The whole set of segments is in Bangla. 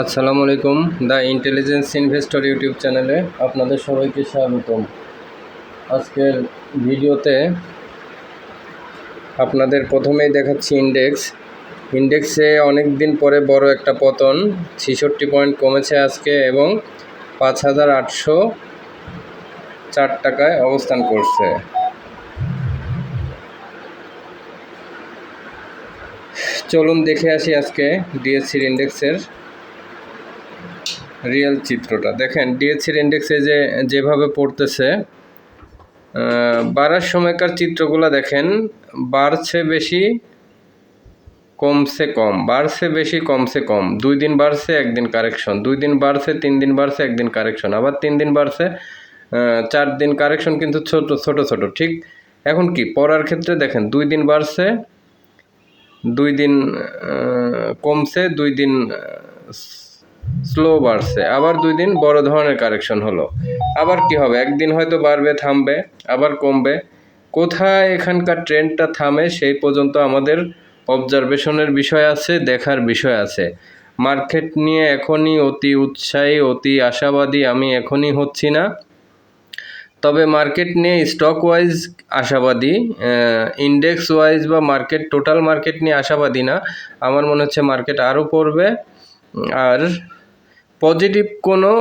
আসসালামু আলাইকুম। দ্য ইন্টেলিজেন্স ইনভেস্টর ইউটিউব চ্যানেলে আপনাদের সবাইকে স্বাগতম। আজকের ভিডিওতে আপনাদের প্রথমেই দেখাচ্ছি ইন্ডেক্সে অনেক দিন পরে বড় একটা পতন, 66 পয়েন্ট কমেছে আজকে এবং 5804 টাকায় অবস্থান করছে। চলুন দেখে আসি আজকে ডিএসসির ইন্ডেক্সের রিয়েল চিত্রটা। দেখেন ডিএসসির ইন্ডেক্সে যেভাবে পড়তেছে, বাড়ার সময়কার চিত্রগুলো দেখেন, বাড়ছে বেশি কমছে কম, বাড়ছে বেশি কমছে কম, 2 দিন বাড়ছে 1 দিন কারেকশন, 2 দিন বাড়ছে 3 দিন বাড়ছে 1 দিন কারেকশন, আবার 3 দিন বাড়ছে 4 দিন কারেকশন, কিন্তু ছোট ছোট ছোট। ঠিক এখন কি পড়ার ক্ষেত্রে দেখেন 2 দিন বাড়ছে, 2 দিন কমছে, 2 দিন স্লো বাড়ছে, আবার 2 দিন বড় ধরনের কারেকশন হলো। আবার কি হবে, একদিন হয়তো বাড়বে, থামবে, আবার কমবে। কোথায় এখানকার ট্রেন্ডটা থামে সেই পর্যন্ত আমাদের অবজারভেশনের বিষয় আছে, দেখার বিষয় আছে। মার্কেট নিয়ে এখনই অতি উৎসাহী, অতি আশাবাদী আমি এখনই হচ্ছি না, তবে মার্কেট নিয়ে স্টক ওয়াইজ আশাবাদী, ইন্ডেক্স ওয়াইজ বা মার্কেট টোটাল মার্কেট নিয়ে আশাবাদী না। আমার মনে হচ্ছে মার্কেট আরও পড়বে। আর পজিটিভ কোনো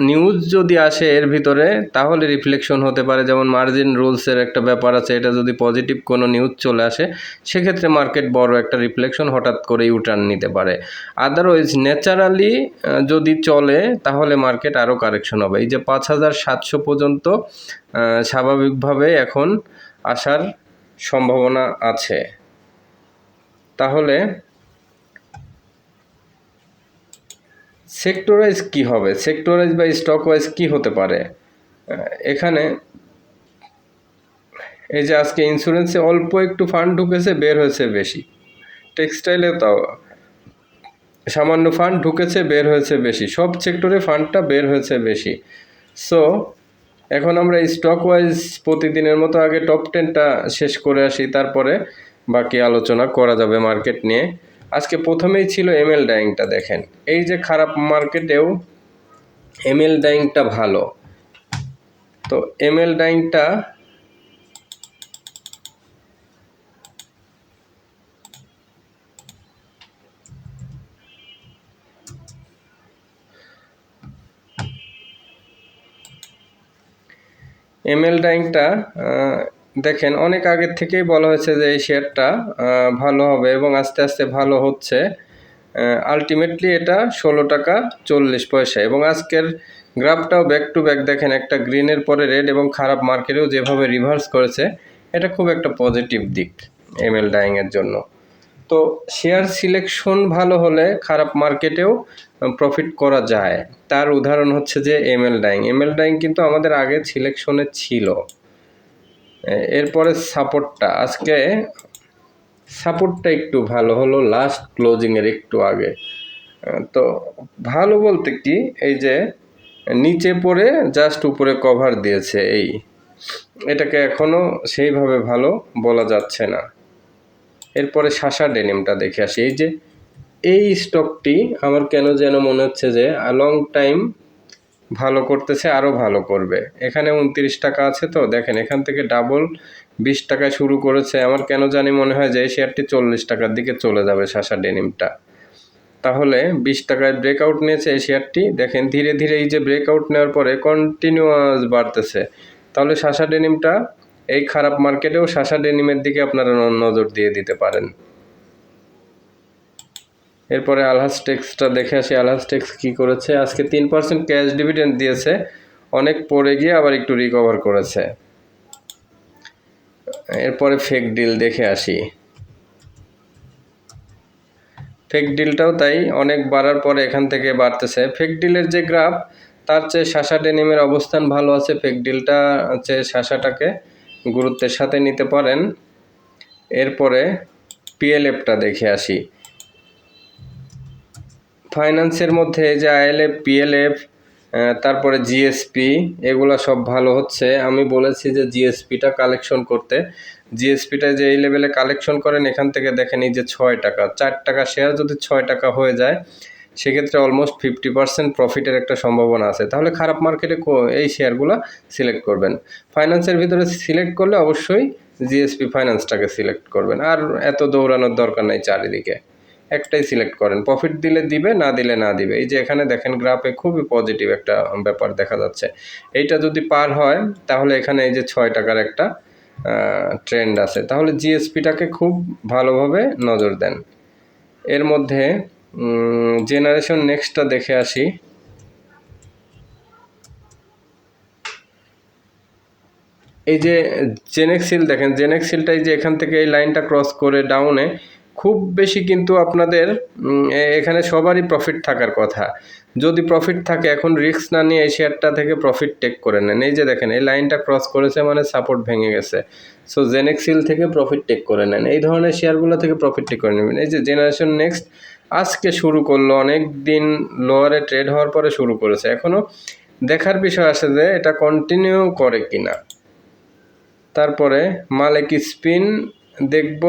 নিউজ যদি আসে এর ভিতরে, তাহলে রিফ্লেকশন হতে পারে। যেমন মার্জিন রুলসের একটা ব্যাপার আছে, এটা যদি পজিটিভ কোনো নিউজ চলে আসে সেক্ষেত্রে মার্কেট বড় একটা রিফ্লেকশন হঠাৎ করে ইউটার্ন নিতে পারে। আদারওয়াইজ ন্যাচারালি যদি চলে তাহলে মার্কেট আরও কারেকশন হবে। এই যে 5700 পর্যন্ত স্বাভাবিকভাবে এখন আসার সম্ভাবনা আছে। তাহলে সেক্টর ওয়াইজ কী হবে, সেক্টর ওয়াইজ বা স্টক ওয়াইজ কী হতে পারে? এখানে এই যে আজকে ইন্স্যুরেন্সে অল্প একটু ফান্ড ঢুকেছে, বের হয়েছে বেশি। টেক্সটাইলে তাও সামান্য ফান্ড ঢুকেছে, বের হয়েছে বেশি। সব সেক্টরে ফান্ডটা বের হয়েছে বেশি। সো এখন আমরা স্টক ওয়াইজ প্রতিদিনের মতো আগে টপ 10টা শেষ করে আসি, তারপরে বাকি আলোচনা করা যাবে মার্কেট নিয়ে। আজকে প্রথমেই ছিল এমএল ডাইংটা। দেখেন এই যে খারাপ মার্কেটেও এমএল ডাইংটা ভালো। তো এমএল ডাইংটা দেখেন অনেক আগের থেকেই বলা হয়েছে যে এই শেয়ারটা ভালো হবে এবং আস্তে আস্তে ভালো হচ্ছে। আলটিমেটলি এটা 16 টাকা 40 পয়সা এবং আজকের গ্রাফটাও ব্যাক টু ব্যাক দেখেন, একটা গ্রিনের পরে রেড এবং খারাপ মার্কেটেও যেভাবে রিভার্স করেছে, এটা খুব একটা পজিটিভ দিক এমএল ডাইংয়ের জন্য। তো শেয়ার সিলেকশন ভালো হলে খারাপ মার্কেটেও প্রফিট করা যায়। তার উদাহরণ হচ্ছে যে এমএল ডাইং কিন্তু আমাদের আগে সিলেকশনে ছিল। এরপরে সাপোর্টটা একটু ভালো হলো লাস্ট ক্লোজিংয়ের একটু আগে। তো ভালো বলতে কি, এই যে নিচে পড়ে জাস্ট উপরে কভার দিয়েছে, এটাকে এখনও সেইভাবে ভালো বলা যাচ্ছে না। এরপরে শাসা ডেনিমটা দেখে আসি। এই স্টকটি আমার কেন যেন মনে হচ্ছে যে লং টাইম ভালো করতেছে, আরও ভালো করবে। এখানে 29 টাকা আছে, তো দেখেন এখান থেকে ডাবল 20 টাকায় শুরু করেছে। আমার কেন জানি মনে হয় যে এই শেয়ারটি 40 টাকার দিকে চলে যাবে শাসা ডেনিমটা। তাহলে 20 টাকায় ব্রেকআউট নিয়েছে এই শেয়ারটি। দেখেন ধীরে ধীরে এই যে ব্রেকআউট নেওয়ার পরে কন্টিনিউয়াস বাড়তেছে। তাহলে শাসা ডেনিমটা এই খারাপ মার্কেটেও শাসা ডেনিমের দিকে আপনারা নজর দিয়ে দিতে পারেন। এরপরে আলহাজ টেক্সটা দেখে আসি। আলহাজ টেক্স কী করেছে, আজকে 3% ক্যাশ ডিভিডেন্ড দিয়েছে, অনেক পড়ে গিয়ে আবার একটু রিকভার করেছে। এরপরে ফেক ডিল দেখে আসি। ফেক ডিলটাও তাই, অনেক বাড়ার পরে এখান থেকে বাড়তেছে। ফেক ডিলের যে গ্রাফ, তার চেয়ে শাসা ডেনিমের অবস্থান ভালো আছে। ফেক ডিলটা চেয়ে শাসাটাকে গুরুত্বের সাথে নিতে পারেন। এরপরে পিএলএফটা দেখে আসি। ফাইন্যান্সের মধ্যে যে আইএলএফ, পিএলএফ, তারপরে জিএসপি, এগুলো সব ভালো হচ্ছে। আমি বলেছি যে জিএসপিটা কালেকশন করতে। জিএসপিটা যে এই লেভেলে কালেকশন করেন, এখান থেকে দেখেন এই যে 6 টাকা, 4 টাকা শেয়ার যদি 6 টাকা হয়ে যায়, সেক্ষেত্রে অলমোস্ট 50% প্রফিটের একটা সম্ভাবনা আছে। তাহলে খারাপ মার্কেটে এই শেয়ারগুলো সিলেক্ট করবেন। ফাইন্যান্সের ভিতরে সিলেক্ট করলে অবশ্যই জিএসপি ফাইন্যান্সটাকে সিলেক্ট করবেন, আর এত দৌড়ানোর দরকার নাই চারিদিকে, একটাই সিলেক্ট করেন, প্রফিট দিলে দিবে, না দিলে না দিবে। এই যে এখানে দেখেন গ্রাফে খুবই পজিটিভ একটা ব্যাপার দেখা যাচ্ছে। এইটা যদি পার হয় তাহলে এখানে এই যে 6 টাকার একটা ট্রেন্ড আছে, তাহলে জিএসপিটাকে খুব ভালোভাবে নজর দেন। এর মধ্যে জেনারেশন নেক্সটটা দেখে আসি। এই যে জেনেক্সিল দেখেন, জেনেক্সিলটা এই যে এখান থেকে এই লাইনটা ক্রস করে ডাউনে খুব বেশি কিন্তু আপনাদের এখানে সবারই প্রফিট থাকার কথা। যদি প্রফিট থাকে এখন রিস্ক না নিয়ে এই শেয়ারটা থেকে প্রফিট টেক করে নেন। এই যে দেখেন এই লাইনটা ক্রস করেছে মানে সাপোর্ট ভেঙে গেছে, সো জেনেক্সিল থেকে প্রফিট টেক করে নেন। এই ধরনের শেয়ারগুলো থেকে প্রফিট টেক করে নেবেন। এই যে জেনারেশন নেক্সট আজকে শুরু করলো, অনেক দিন লোয়ারে ট্রেড হওয়ার পরে শুরু করেছে, এখনও দেখার বিষয় আছে যে এটা কন্টিনিউ করে কিনা। তারপরে মালিক স্পিন দেখব,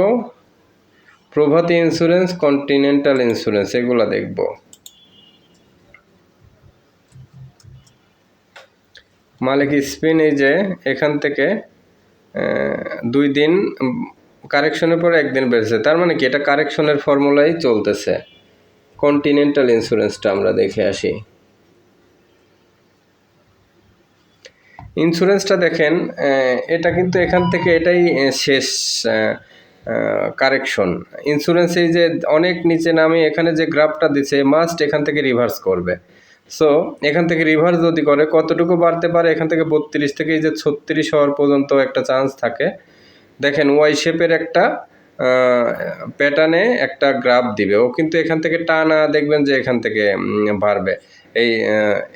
প্রভাতী ইন্স্যুরেন্স, কন্টিনেন্টাল ইন্স্যুরেন্স, এগুলো দেখব। মালিক স্পিন এই যে এখান থেকে 2 দিন কারেকশনের পরে একদিন বেড়েছে, তার মানে কি এটা কারেকশনের ফর্মুলাই চলতেছে। কন্টিনেন্টাল ইন্স্যুরেন্সটা আমরা দেখে আসি। ইন্স্যুরেন্সটা দেখেন এটা কিন্তু এখান থেকে এটাই শেষ কারেকশন। ইন্স্যুরেন্স এই যে অনেক নিচে নামে এখানে যে গ্রাফটা দিচ্ছে মাস্ট এখান থেকে রিভার্স করবে। সো এখান থেকে রিভার্স যদি করে কতটুকু বাড়তে পারে, এখান থেকে 32 থেকে এই যে 36 হওয়ার পর্যন্ত একটা চান্স থাকে। দেখেন ওয়াই শেপের একটা প্যাটার্নে একটা গ্রাফ দিবে, ও কিন্তু এখান থেকে টানা দেখবেন যে এখান থেকে বাড়বে।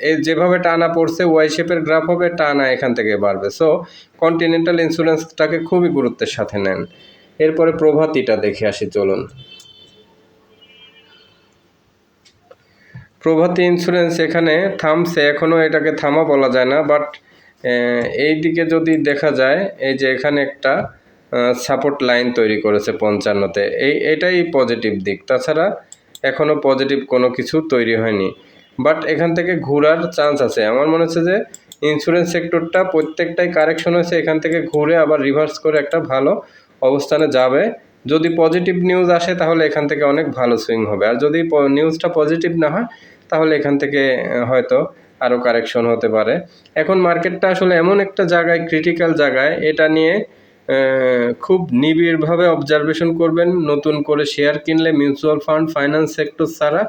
এই যেভাবে টানা পড়ছে ওয়াই শেপের গ্রাফ হবে, টানা এখান থেকে বাড়বে। সো কন্টিনেন্টাল ইন্স্যুরেন্সটাকে খুবই গুরুত্বের সাথে নেন। এরপরে প্রভাতীটা দেখে আসি চলুন। প্রভাতী ইন্স্যুরেন্স এখানে থামছে, এখনও এটাকে থামা বলা যায় না, বাট এই দিকে যদি দেখা যায় এই যে এখানে একটা সাপোর্ট লাইন তৈরি করেছে 55-তে, এটাই পজিটিভ দিক। তাছাড়া এখনও পজিটিভ কোনো কিছু তৈরি হয়নি, বাট এখান থেকে ঘোরার চান্স আছে। আমার মনে হচ্ছে যে ইন্স্যুরেন্স সেক্টরটা প্রত্যেকটাই কারেকশন হয়েছে, এখান থেকে ঘুরে আবার রিভার্স করে একটা ভালো অবস্থানে যাবে। যদি পজিটিভ নিউজ আসে তাহলে এখান থেকে অনেক ভালো সুইং হবে, আর যদি নিউজটা পজিটিভ না হয় তাহলে এখান থেকে হয়তো আরও কারেকশন হতে পারে। এখন মার্কেটটা আসলে এমন একটা জায়গায়, ক্রিটিক্যাল জায়গায়, এটা নিয়ে খুব নিবিড়ভাবে অবজারভেশন করবেন। নতুন করে শেয়ার কিনলে মিউচুয়াল ফান্ড, ফাইন্যান্স সেক্টর ছাড়া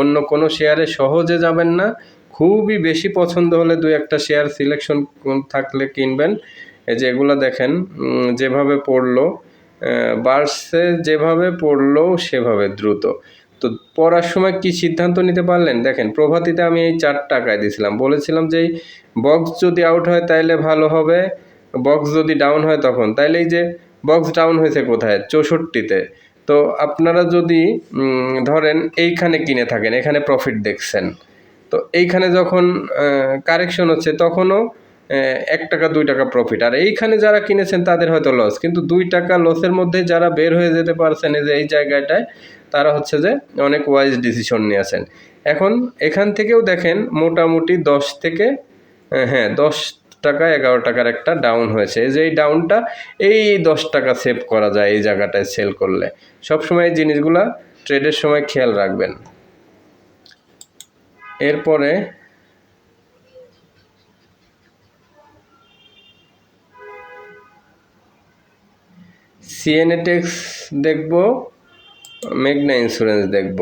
অন্য কোনো শেয়ারে সহজে যাবেন না। খুবই বেশি পছন্দ হলে 2-1টা শেয়ার সিলেকশন থাকলে কিনবেন। এই যে এগুলো দেখেন যেভাবে পড়লো, বাড়ছে যেভাবে পড়লো সেভাবে দ্রুত। তো পড়ার সময় কি সিদ্ধান্ত নিতে পারলেন দেখেন। প্রভাতীতে আমি এই 4 টাকায় দিয়েছিলাম, বলেছিলাম যে এই বক্স যদি আউট হয় তাইলে ভালো হবে, বক্স যদি ডাউন হয় তখন। তাইলে এই যে বক্স ডাউন হয়েছে কোথায়, 64-তে। তো আপনারা যদি ধরেন এইখানে কিনে থাকেন, এখানে প্রফিট দেখছেন, তো এইখানে যখন কারেকশন হচ্ছে তখনও 1 টাকা 2 টাকা প্রফিট, আর এইখানে যারা কিনেছেন তাদের হয়তো লস, কিন্তু 2 টাকা লসের মধ্যে যারা বের হয়ে যেতে পারছেন এই যে এই জায়গাটায়, তারা হচ্ছে যে অনেক ওয়াইজ ডিসিশন নিয়েছেন। এখন এখান থেকেও দেখেন মোটামুটি 10 থেকে 10 টাকা 11 টাকার একটা ডাউন হয়েছে। এই যে এই ডাউনটা, এই 10 টাকা সেভ করা যায় এই জায়গাটায় সেল করলে। সবসময় এই জিনিসগুলা ট্রেডের সময় খেয়াল রাখবেন। এরপরে সিএনএটেক্স দেখব, মেঘনা ইন্স্যুরেন্স দেখব।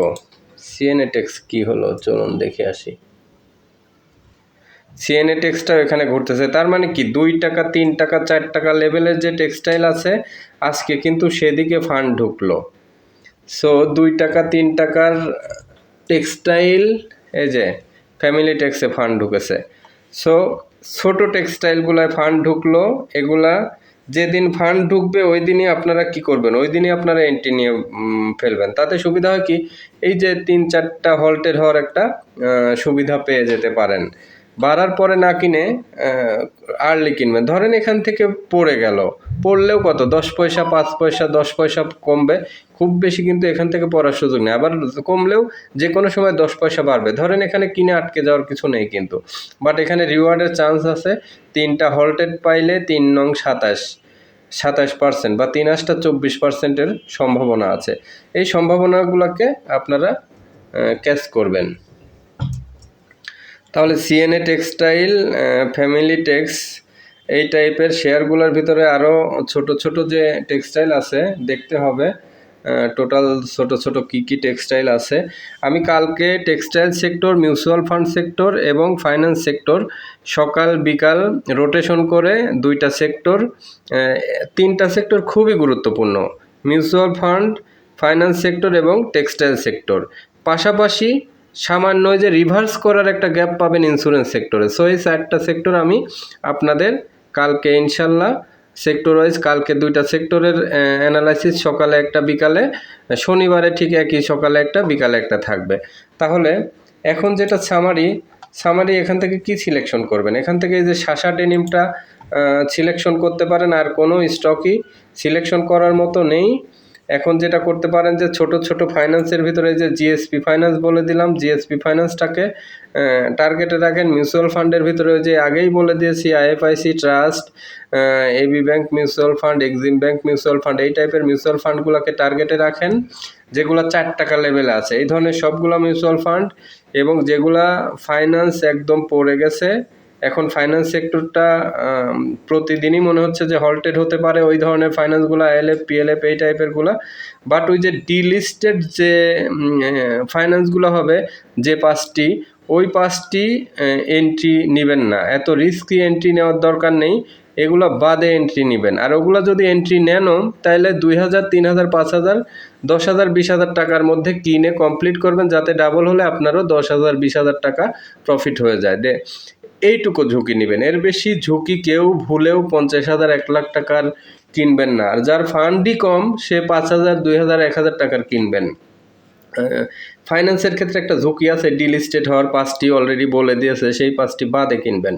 সিএনএটেক্স কি হলো চলুন দেখে আসি। সিএনএটেক্সটাও এখানে ঘুরতেছে, তার মানে কি 2 টাকা 3 টাকা 4 টাকা লেভেলের যে টেক্সটাইল আছে আজকে কিন্তু সেদিকে ফান্ড ঢুকলো। সো 2 টাকা 3 টাকার টেক্সটাইল, এই যে ফ্যামিলি ট্যাক্সে ফান্ড ঢুকেছে। সো ছোটো টেক্সটাইলগুলায় ফান্ড ঢুকলো, এগুলা যেদিন ফান্ড ঢুকবে ওই দিনই আপনারা কি করবেন, ওই দিনই আপনারা এন্ট্রি নিয়ে ফেলবেন। তাতে সুবিধা হয় কি, এই যে 3-4টা হল্টের হওয়ার একটা সুবিধা পেয়ে যেতে পারেন। বাড়ার পরে না কিনে আর্লি কিনবেন। ধরেন এখান থেকে পড়ে গেল, পড়লেও কত 10 পয়সা 5 পয়সা 10 পয়সা কমবে, খুব বেশি কিন্তু এখান থেকে পড়ার সুযোগ নেই। আবার কমলেও যে কোনো সময় 10 পয়সা বাড়বে। ধরেন এখানে কিনে আটকে যাওয়ার কিছু নেই কিন্তু, বাট এখানে রিওয়ার্ডের চান্স আছে। 3টা হল্টেড পাইলে 3 নং 27% বা 3 8টা 24%-এর সম্ভাবনা আছে। এই সম্ভাবনাগুলোকে আপনারা ক্যাচ করবেন। তাহলে সিএনএ টেক্সটাইল, ফ্যামিলি টেক্স, এই টাইপের শেয়ারগুলোর ভিতরে আরও ছোট ছোট যে টেক্সটাইল আছে দেখতে হবে টোটাল ছোট ছোট কী টেক্সটাইল আছে। আমি কালকে textile sector, mutual fund sector এবং ফাইন্যান্স সেক্টর সকাল বিকাল রোটেশন করে 2টা সেক্টর, 3টা সেক্টর খুবই গুরুত্বপূর্ণ, মিউচুয়াল ফান্ড, ফাইন্যান্স সেক্টর এবং টেক্সটাইল সেক্টর। পাশাপাশি সামান্য যে রিভার্স করার একটা গ্যাপ পাবেন ইন্স্যুরেন্স সেক্টরে। সো এই 4টা সেক্টর আমি আপনাদের কালকে ইনশাল্লাহ সেক্টর ওয়াইজ কালকে 2টা সেক্টরের অ্যানালাইসিস সকালে একটা বিকালে, শনিবারে ঠিক একই সকালে একটা বিকালে একটা থাকবে। তাহলে এখন যেটা সামারি এখান থেকে কি সিলেকশন করবেন? এখান থেকে এই যে শাসা ডেনিমটা সিলেকশন করতে পারেন, আর কোনো স্টকই সিলেকশন করার মতো নেই। এখন যেটা করতে পারেন যে ছোট ছোট ফাইন্যান্সের ভিতরে যে জিএসপি ফাইন্যান্স বলে দিলাম, জিএসপি ফাইন্যান্সটাকে টার্গেটে রাখেন। মিউচুয়াল ফান্ডের ভিতরে যে আগেই বলে দিয়েছি IFIC trust, AB bank mutual fund, Exim bank mutual fund, এই টাইপের মিউচুয়াল ফান্ডগুলোকে টার্গেটে রাখেন যেগুলো 4 টাকা লেভেলে আছে, এই ধরনের সবগুলো মিউচুয়াল ফান্ড। এবং যেগুলা ফাইন্যান্স একদম পড়ে গেছে, এখন ফাইন্যান্স সেক্টরটা প্রতিদিনই মনে হচ্ছে যে হল্টেড হতে পারে, ওই ধরনের ফাইন্যান্সগুলো আইএলএফ পিএলএফ এই টাইপেরগুলো। বাট ওই যে ডিলিস্টেড যে ফাইন্যান্সগুলো হবে যে 5টি, ওই 5টি এন্ট্রি নেবেন না, এত রিস্কি এন্ট্রি নেওয়ার দরকার নেই, এগুলো বাদে এন্ট্রি নেবেন। আর ওগুলো যদি এন্ট্রি নেনও তাহলে 2000 3000 5000 10,000 20,000 টাকার মধ্যে কিনে কমপ্লিট করবেন, যাতে ডাবল হলে আপনারও 10,000 20,000 টাকা প্রফিট হয়ে যায়। এইটুকু ঝুঁকি নেবেন, এর বেশি ঝুঁকি কেউ ভুলেও 50,000 1 লাখ টাকার কিনবেন না। আর যার ফান্ডই কম সে 5,000 2,000 1,000 টাকার কিনবেন। ফাইন্যান্সের ক্ষেত্রে একটা ঝুঁকি আছে, ডিলিস্টেড হওয়ার 5টি অলরেডি বলে দিয়েছে, সেই 5টি বাদে কিনবেন।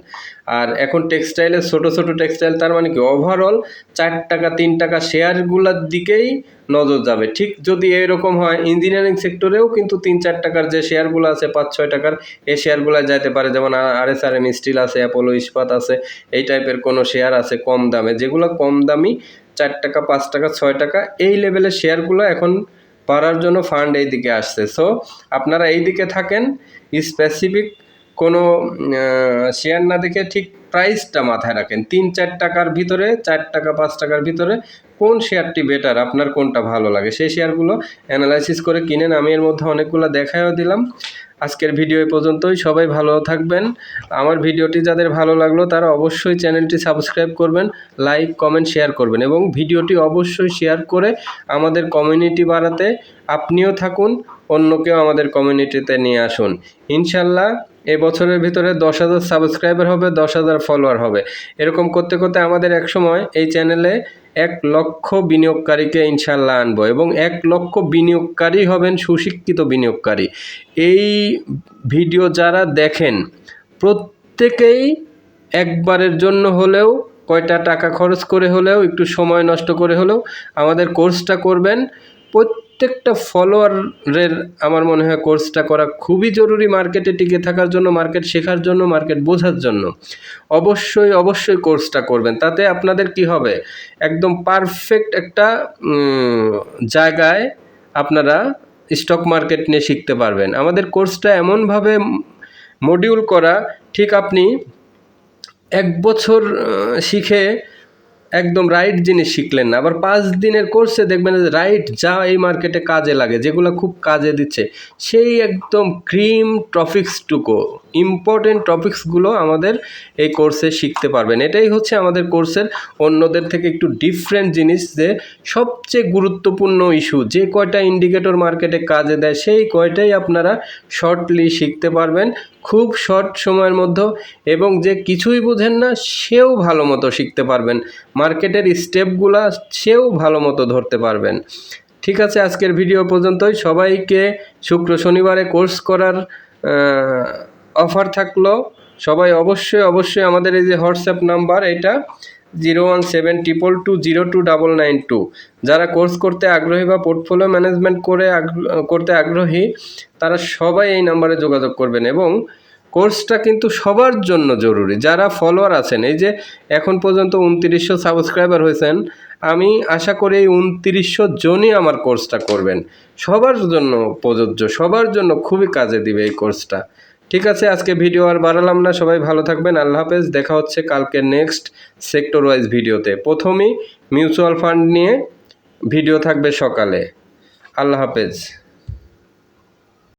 আর এখন টেক্সটাইলের ছোট ছোট টেক্সটাইল, তার মানে কি ওভারঅল 4 টাকা 3 টাকা শেয়ারগুলোর দিকেই নজর যাবে। ঠিক যদি এরকম হয় ইঞ্জিনিয়ারিং সেক্টরেও কিন্তু 3-4 টাকার যে শেয়ারগুলো আছে 5-6 টাকার, এই শেয়ারগুলো যাইতে পারে, যেমন আরএসআরএম স্টিল আছে, অ্যাপোলো ইস্পাত আছে, এই টাইপের কোনো শেয়ার আছে কম দামে, যেগুলো কম দামি 4 টাকা 5 টাকা 6 টাকা এই লেভেলের শেয়ারগুলো এখন পারার জন্য ফান্ড এই দিকে আসছে। সো আপনারা এই দিকে থাকেন, স্পেসিফিক কোনো শেয়ার না দেখে ঠিক প্রাইসটা মাথায় রাখেন। 3-4 টাকার ভিতরে, 4 টাকা 5 টাকার ভিতরে কোন শেয়ারটি বেটার, আপনার কোনটা ভালো লাগে সেই শেয়ারগুলো অ্যানালাইসিস করে কিনেন। আমি এর মধ্যে অনেকগুলো দেখাইও দিলাম। আজকের ভিডিও এই পর্যন্তই, সবাই ভালো থাকবেন। আমার ভিডিওটি যাদের ভালো লাগলো তারা অবশ্যই চ্যানেলটি সাবস্ক্রাইব করবেন, লাইক কমেন্ট শেয়ার করবেন, এবং ভিডিওটি অবশ্যই শেয়ার করে আমাদের কমিউনিটি বাড়াতে আপনিও থাকুন, অন্যকেও আমাদের কমিউনিটিতে নিয়ে আসুন। ইনশাল্লাহ এবছরের ভিতরে 10,000 সাবস্ক্রাইবার হবে, 10,000 ফলোয়ার হবে। এরকম করতে করতে আমাদের একসময় এই চ্যানেলে 1 লক্ষ বিনিয়োগকারীকে ইনশাল্লাহ আনবো, এবং 1 লক্ষ বিনিয়োগকারী হবেন সুশিক্ষিত বিনিয়োগকারী। এই ভিডিও যারা দেখেন প্রত্যেকেই একবারের জন্য হলেও, কয়টা টাকা খরচ করে হলেও, একটু সময় নষ্ট করে হলেও আমাদের কোর্সটা করবেন। প্রত্যেকটা ফলোয়ারের আমার মনে হয় কোর্সটা করা খুবই জরুরি, মার্কেটে টিকে থাকার জন্য, মার্কেট শেখার জন্য, মার্কেট বোঝার জন্য। অবশ্যই কোর্সটা করবেন। তাতে আপনাদের কি হবে, একদম পারফেক্ট একটা জায়গায় আপনারা স্টক মার্কেট নিয়ে শিখতে পারবেন। আমাদের কোর্সটা এমনভাবে মডিউল করা, ঠিক আপনি 1 বছর শিখে একদম রাইট জিনিস শিখলেন না, আবার 5 দিনের কোর্সে দেখবেন যে রাইট যা এই মার্কেটে কাজে লাগে, যেগুলো খুব কাজে দিচ্ছে, সেই একদম ক্রিম টপিক্সটুকু, ইম্পর্টেন্ট টপিক্সগুলো আমাদের এই কোর্সে শিখতে পারবেন। এটাই হচ্ছে আমাদের কোর্সের অন্যদের থেকে একটু ডিফারেন্ট জিনিস, যে সবচেয়ে গুরুত্বপূর্ণ ইস্যু যে কয়টা ইন্ডিকেটর মার্কেটে কাজে দেয় সেই কয়টাই আপনারা শর্টলি শিখতে পারবেন খুব শর্ট সময়ের মধ্যে, এবং যে কিছুই বোঝেন না সেও ভালো মতো শিখতে পারবেন, মার্কেটের স্টেপগুলা সেও ভালো মতো ধরতে পারবেন। ঠিক আছে, আজকের ভিডিও পর্যন্তই। সবাইকে শুক্র শনিবারে কোর্স করার অফার থাকলো, সবাই অবশ্যই আমাদের এই যে হোয়াটসঅ্যাপ নাম্বার এটা 01722202992, যারা কোর্স করতে আগ্রহী বা পোর্টফোলিও ম্যানেজমেন্ট করতে আগ্রহী তারা সবাই এই নাম্বারে যোগাযোগ করবেন। এবং কোর্সটা কিন্তু সবার জন্য জরুরি। যারা ফলোয়ার আছেন, এই যে এখন পর্যন্ত 2900 সাবস্ক্রাইবার হয়েছেন, আমি আশা করি এই 2900 জনই আমার কোর্সটা করবেন। সবার জন্য প্রযোজ্য, সবার জন্য খুবই কাজে দিবে এই কোর্সটা। ঠিক আছে, আজকে ভিডিও আর বাড়ালাম না, সবাই ভালো থাকবেন, আল্লাহ হাফেজ। দেখা হচ্ছে কালকে নেক্সট সেক্টর ওয়াইজ ভিডিওতে। প্রথমেই মিউচুয়াল ফান্ড নিয়ে ভিডিও থাকবে সকালে। আল্লাহ হাফেজ।